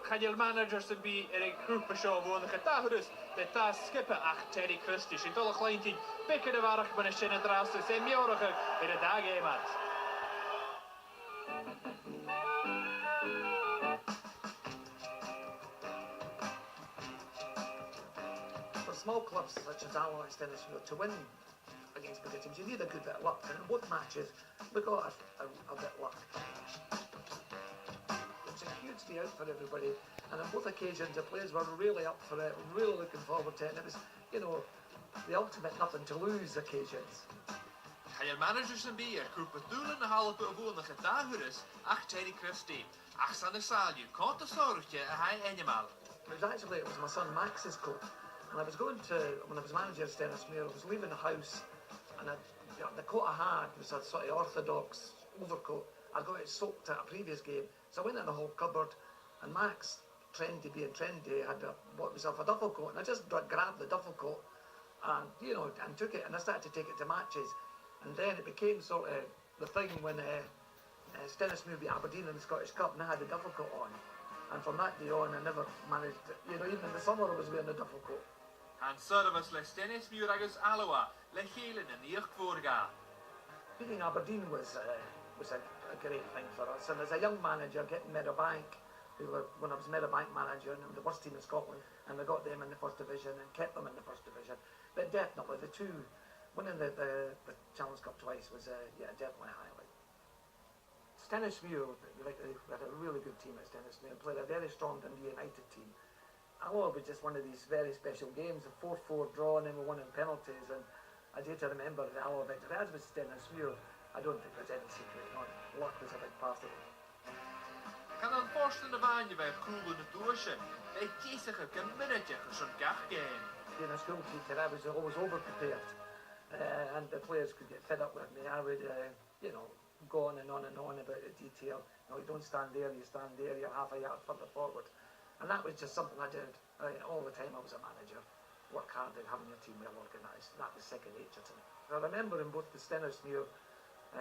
chael managers sy'n bu ein grŵp y sio fwn eich dahwrys de ta skipper ach Terry Christie sy'n dolwch leinti bicr y farach by'n y sy'n y draws y sy'n miorach i'r y dag emat. For small clubs such as Alloa and Stenhousemuir to win against bigger teams, you need a good bit of luck, and in both matches we got a bit of luck. It's a huge day out for everybody, and on both occasions the players were really up for it, really looking forward to it, and it was, you know, the ultimate nothing to lose occasions. Chael managers sy'n bu i'r grŵp y dŵl yn y halw y fwn eich dahwrys ach Terry Christie ach san y salju cont y sorgje a hai enjamal. It was my son Max's coat, and I was going to, when I was manager at Stenhousemuir, I was leaving the house, and the coat I had was a sort of orthodox overcoat. I got it soaked at a previous game, so I went in the whole cupboard, and Max, trendy being trendy, had bought myself a duffel coat, and I just grabbed the duffel coat, and you know, and took it, and I started to take it to matches, and then it became sort of the thing when Stenhousemuir beat Aberdeen in the Scottish Cup, and I had the duffel coat on, and from that day on, I never managed, you know, even in the summer I was wearing a duffel coat. And service le Stenhousemuir agus Alloa le chélen in the voorga. Beating Aberdeen was a great thing for us, and as a young manager getting Meadowbank, when I was Meadowbank manager, and the worst team in Scotland, and we got them in the first division and kept them in the first division. But definitely the two, winning the Challenge Cup twice was definitely a highlight. Stenhousemuir, we had a really good team at Stenhousemuir, played a very strong Dundee United team. Alloa was just one of these very special games, a 4-4 draw, and then we won in penalties, and I do to remember the Alloa victory. As with Stenhousemuir, I don't think there's any secret, luck was a big part of it. Kan dan vorsten de waanje bij Koelen de Doosje, bij kiezige gemiddetje zo'n gach game. Being a school teacher, I was always over-prepared, and the players could get fed up with me. I would, you know, go on and on and on about the detail. You know, you don't stand there, you stand there, you're half a yard further forward. And that was just something I did all the time I was a manager. Work hard at having your team well organised. That was second nature to me. I remember in both the Stenhousemuir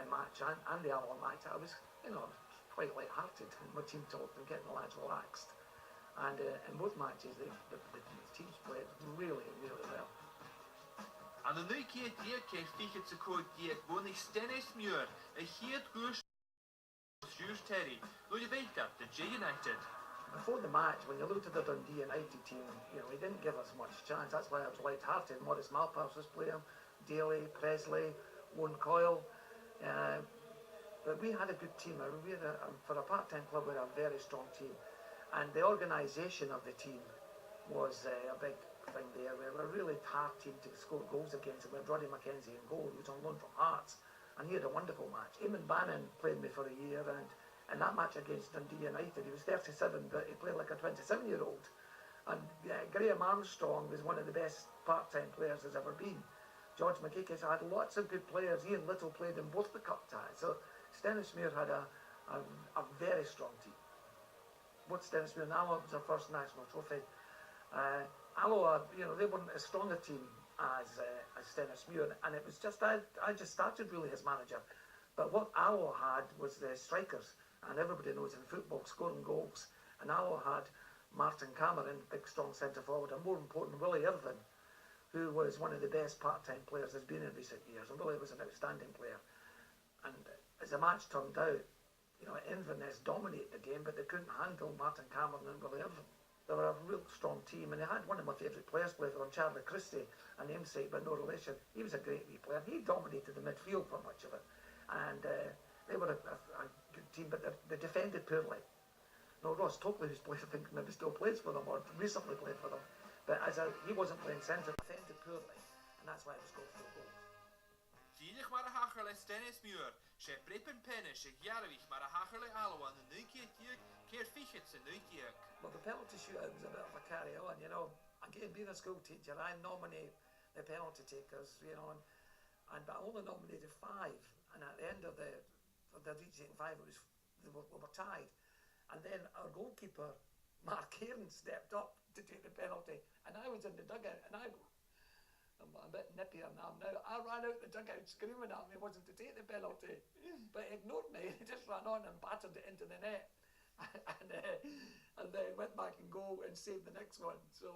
match and the Alloa match, I was, you know, quite light-hearted. My team talked and getting the lads relaxed. And in both matches, the teams played really, really well. En de nu keer kreeg Figet se kooi die woon ik Stenhousemuir, een heet goes Stuart Terry. Nou je weet dat, the J United. Before the match, when you looked at the Dundee United team, you know, he didn't give us much chance. That's why I was light-hearted. Maurice Malpass was playing, Daly, Presley, Owen Coyle. But we had a good team. For a part-time club, we had a very strong team. And the organisation of the team was a big thing there. We were a really hard team to score goals against. We had Roddy McKenzie in goal, who was on loan from Hearts. And he had a wonderful match. Eamon Bannon played me for a year, and in that match against Dundee United, he was 37, but he played like a 27-year-old. And Graham Armstrong was one of the best part-time players there's ever been. George McGeekis had lots of good players. Ian Little played in both the cup ties. So Stenhousemuir had a very strong team. Both Stenhousemuir and Alloa was our first national trophy. Alloa, you know, they weren't as strong a team as Stenhousemuir, and it was just, I just started really as manager. But what Alloa had was the strikers. And everybody knows in football, scoring goals. And Alloa had Martin Cameron, big strong centre forward, and more important, Willie Irvine, who was one of the best part-time players there's been in recent years. And Willie was an outstanding player. And as the match turned out, you know, Inverness dominated the game, but they couldn't handle Martin Cameron and Willie Irvine. They were a real strong team, and they had one of my favourite players play for them, Charlie Christie, a namesake but no relation. He was a great wee player. He dominated the midfield for much of it. And they were a good team, but they defended poorly. No, Ross Tokley, who's played, I think maybe still plays for them, or recently played for them. But he wasn't playing centre, defended poorly, and that's why it was goal for goal. Zielig maar een hacherle Stenhousemuir. Ze prippen pennen, ze jarwig maar een hacherle Alloa. En nu keer Figet se nu keer. Well, the penalty shootout was a bit of a carry-on, you know. Again, being a school teacher, I nominate the penalty takers, you know, but I only nominated 5. And at the end of the reaching 5, we were tied. And then our goalkeeper, Mark Cairn, stepped up to take the penalty. And I was in the dugout, and I'm a bit nippier now. I ran out the dugout screaming at me wasn't to take the penalty. But he ignored me. He just ran on and battered it into the net. And and then went back and goal and saved the next one. So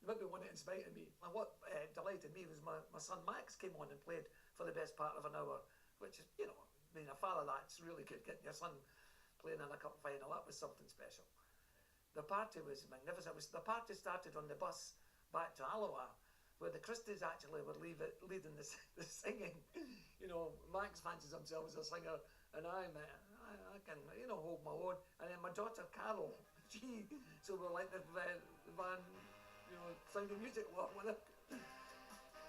maybe won it in spite of me. And what delighted me was my son Max came on and played for the best part of an hour, which is, you know, being a father, that's really good. Getting your son playing in a cup final, that was something special. The party was magnificent. The party started on the bus back to Alloa, where the Christies actually were leading the singing. You know, Max fancies himself as a singer, and I can, you know, hold my own. And then my daughter Carol, so we're like the van, you know, Sound of Music walk with it.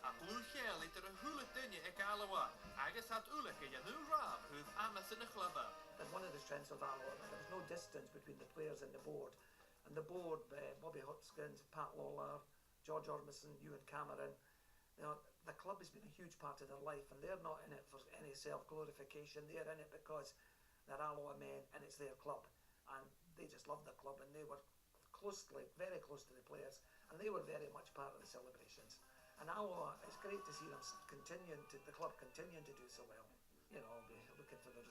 A glwchel idir y hwylyd dynia ag Alloa, agos at wlyg y nhw raf who've amas yn y chlybau. And one of the strengths of Alloa, there was no distance between the players and the board. And the board, Bobby Hutchins, Pat Lawler, George Ormison, Ewan Cameron, you know, the club has been a huge part of their life, and they're not in it for any self-glorification. They're in it because they're Alloa men and it's their club. And they just love the club, and they were very close to the players, and they were very much part of the celebrations. And Alloa, it's great to see them the club continuing to do so well. You know, be looking for the